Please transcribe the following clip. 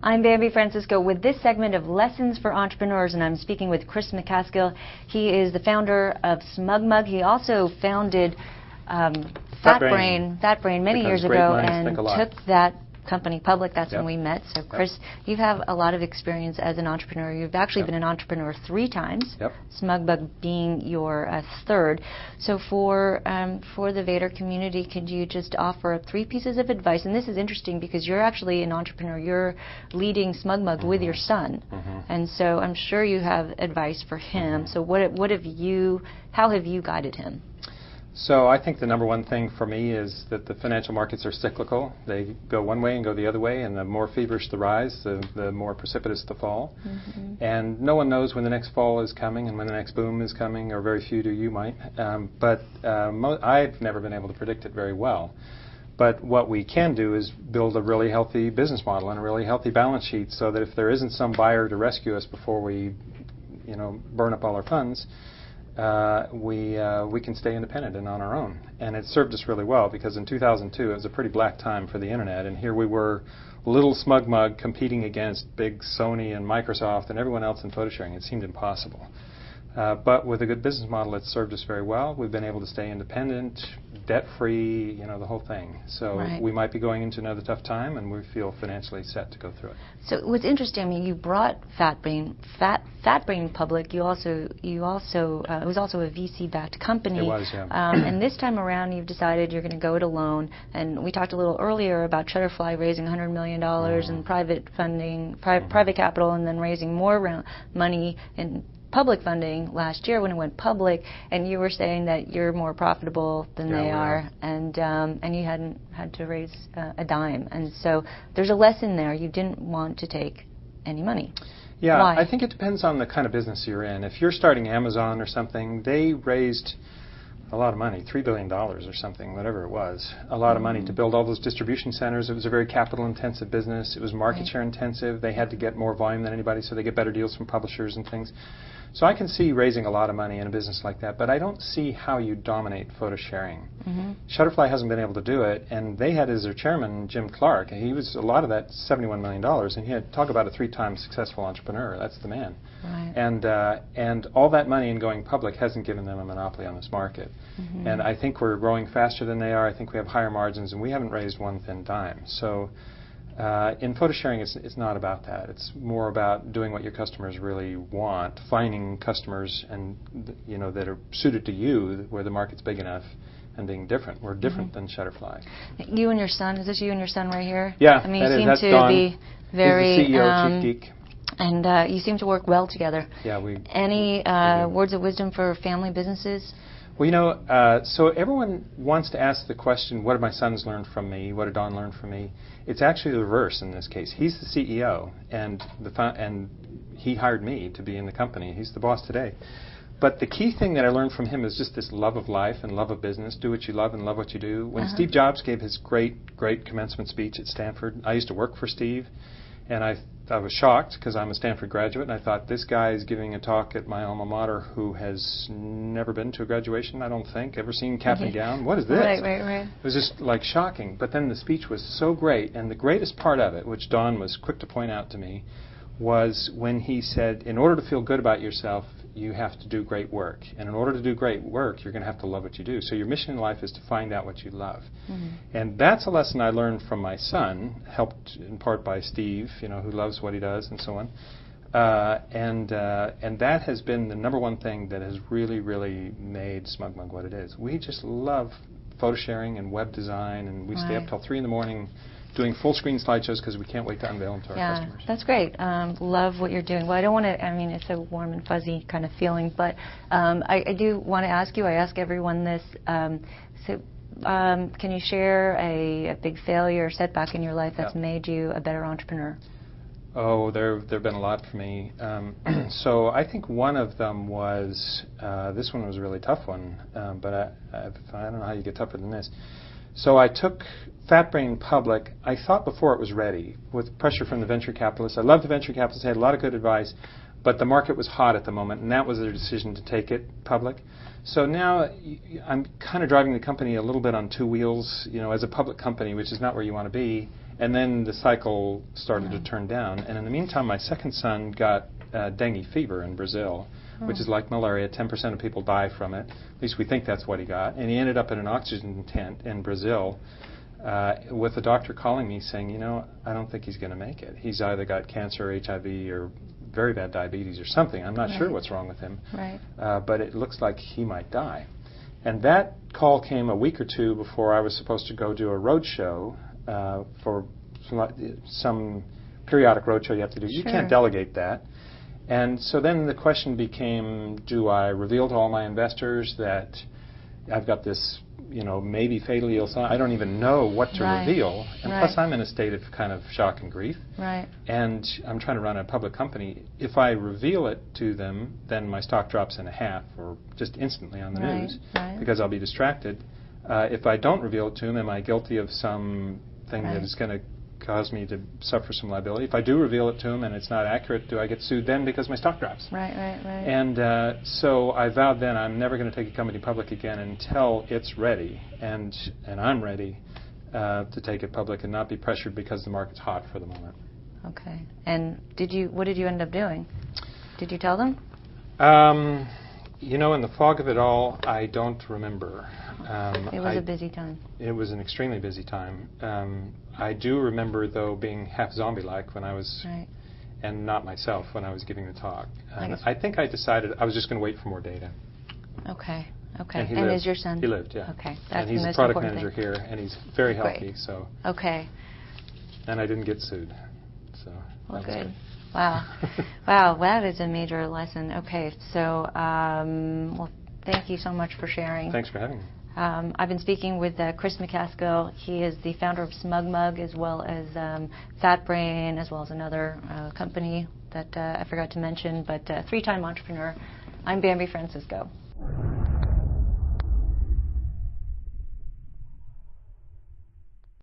I'm Bambi Francisco with this segment of Lessons for Entrepreneurs, and I'm speaking with Chris MacAskill. He is the founder of SmugMug. He also founded FatBrain many years ago and took that company public. That's when we met. So Chris, you have a lot of experience as an entrepreneur. You've actually been an entrepreneur 3 times, SmugMug being your third. So for the Vader community, could you just offer 3 pieces of advice? And this is interesting because you're actually an entrepreneur. You're leading SmugMug with your son. And so I'm sure you have advice for him. So how have you guided him? So I think the number one thing for me is that the financial markets are cyclical. They go one way and go the other way, and the more feverish the rise, the more precipitous the fall. And no one knows when the next fall is coming and when the next boom is coming, or very few do. You might. But I've never been able to predict it very well. But what we can do is build a really healthy business model and a really healthy balance sheet so that if there isn't some buyer to rescue us before we burn up all our funds, we can stay independent and on our own. And it served us really well because in 2002 it was a pretty black time for the internet, and here we were, little SmugMug, competing against big Sony and Microsoft and everyone else in photo sharing. It seemed impossible. But with a good business model, it served us very well. We've been able to stay independent, debt-free, the whole thing. So we might be going into another tough time, and we feel financially set to go through it. So what's interesting, I mean, you brought FatBrain public. You also it was also a VC-backed company. It was, yeah. And this time around, you've decided you're going to go it alone. And we talked a little earlier about Shutterfly raising $100 million in private funding, private capital, and then raising more money in public funding last year when it went public, and you were saying that you're more profitable than they are, and you hadn't had to raise a dime. And so there's a lesson there. You didn't want to take any money. Yeah, why? I think it depends on the kind of business you're in. If you're starting Amazon or something, they raised a lot of money, $3 billion or something, whatever it was. A lot of money to build all those distribution centers. It was a very capital-intensive business. It was market share intensive. They had to get more volume than anybody, so they get better deals from publishers and things. So I can see raising a lot of money in a business like that, but I don't see how you dominate photo sharing. Shutterfly hasn't been able to do it, and they had as their chairman Jim Clark, and he was a lot of that $71 million, and he had talk about a 3-time successful entrepreneur. That's the man. And all that money in going public hasn't given them a monopoly on this market. And I think we're growing faster than they are. I think we have higher margins, and we haven't raised one thin dime. So in photo sharing, it's not about that. It's more about doing what your customers really want, finding customers and that are suited to you, where the market's big enough, and being different. We're different than Shutterfly. You and your son, is this you and your son right here? Yeah, I mean, you seem to be very He's the CEO, Chief Geek. And you seem to work well together. Yeah, Any words of wisdom for family businesses? Well, so everyone wants to ask the question, what did my sons learn from me? What did Don learn from me? It's actually the reverse in this case. He's the CEO, and he hired me to be in the company. He's the boss today. But the key thing that I learned from him is just this love of life and love of business. Do what you love and love what you do. When Steve Jobs gave his great commencement speech at Stanford, I used to work for Steve, and I was shocked because I'm a Stanford graduate, and I thought, this guy is giving a talk at my alma mater who has never been to a graduation, I don't think, ever seen cap and gown. What is this? Right. It was just like shocking. But then the speech was so great, and the greatest part of it, which Don was quick to point out to me, was when he said, in order to feel good about yourself, you have to do great work. And in order to do great work, you're going to have to love what you do. So your mission in life is to find out what you love. And that's a lesson I learned from my son, helped in part by Steve, who loves what he does and so on. And that has been the number one thing that has really, really made SmugMug what it is. We just love photo sharing and web design, and we stay up till 3 in the morning doing full-screen slideshows because we can't wait to unveil them to our customers. That's great. Love what you're doing. Well, I don't want to, it's a warm and fuzzy kind of feeling, but I do want to ask you, I ask everyone this, can you share a big failure or setback in your life that's made you a better entrepreneur? Oh, there have been a lot for me. So I think one of them was, this one was a really tough one, but I don't know how you get tougher than this. So I took FatBrain public. I thought before it was ready, with pressure from the venture capitalists. I loved the venture capitalists. They had a lot of good advice. But the market was hot at the moment, and that was their decision to take it public. So now I'm kind of driving the company a little bit on two wheels, as a public company, which is not where you want to be. And then the cycle started to turn down. And in the meantime, my second son got dengue fever in Brazil, which is like malaria. 10% of people die from it. At least we think that's what he got. And he ended up in an oxygen tent in Brazil with the doctor calling me saying, I don't think he's going to make it. He's either got cancer, HIV, or very bad diabetes or something. I'm not sure what's wrong with him. Right. But it looks like he might die. And that call came a week or two before I was supposed to go do a road show for some periodic road show you have to do. You can't delegate that. And so then the question became, do I reveal to all my investors that I've got this, maybe fatally ill son? I don't even know what to reveal. And plus I'm in a state of kind of shock and grief. Right. And I'm trying to run a public company. If I reveal it to them, then my stock drops in half or just instantly on the news because I'll be distracted. If I don't reveal it to them, am I guilty of something that is going to cause me to suffer some liability? If I do reveal it to them and it's not accurate, do I get sued then because my stock drops? Right. And so I vowed then I'm never going to take a company public again until it's ready, and I'm ready to take it public and not be pressured because the market's hot for the moment. Okay. And what did you end up doing? Did you tell them? In the fog of it all, I don't remember. It was a busy time. It was an extremely busy time. I do remember, though, being half zombie-like when I was, and not myself, when I was giving the talk. I think I decided I was just going to wait for more data. Okay. And is your son? He lived, yeah. Okay. That's and he's the the most product important manager thing. here, and he's very healthy. So. Okay. And I didn't get sued. So. Well, good. Wow. Wow, that is a major lesson. Okay, so, well, thank you so much for sharing. Thanks for having me. I've been speaking with Chris MacAskill. He is the founder of SmugMug, as well as FatBrain, as well as another company that I forgot to mention, but 3-time entrepreneur. I'm Bambi Francisco.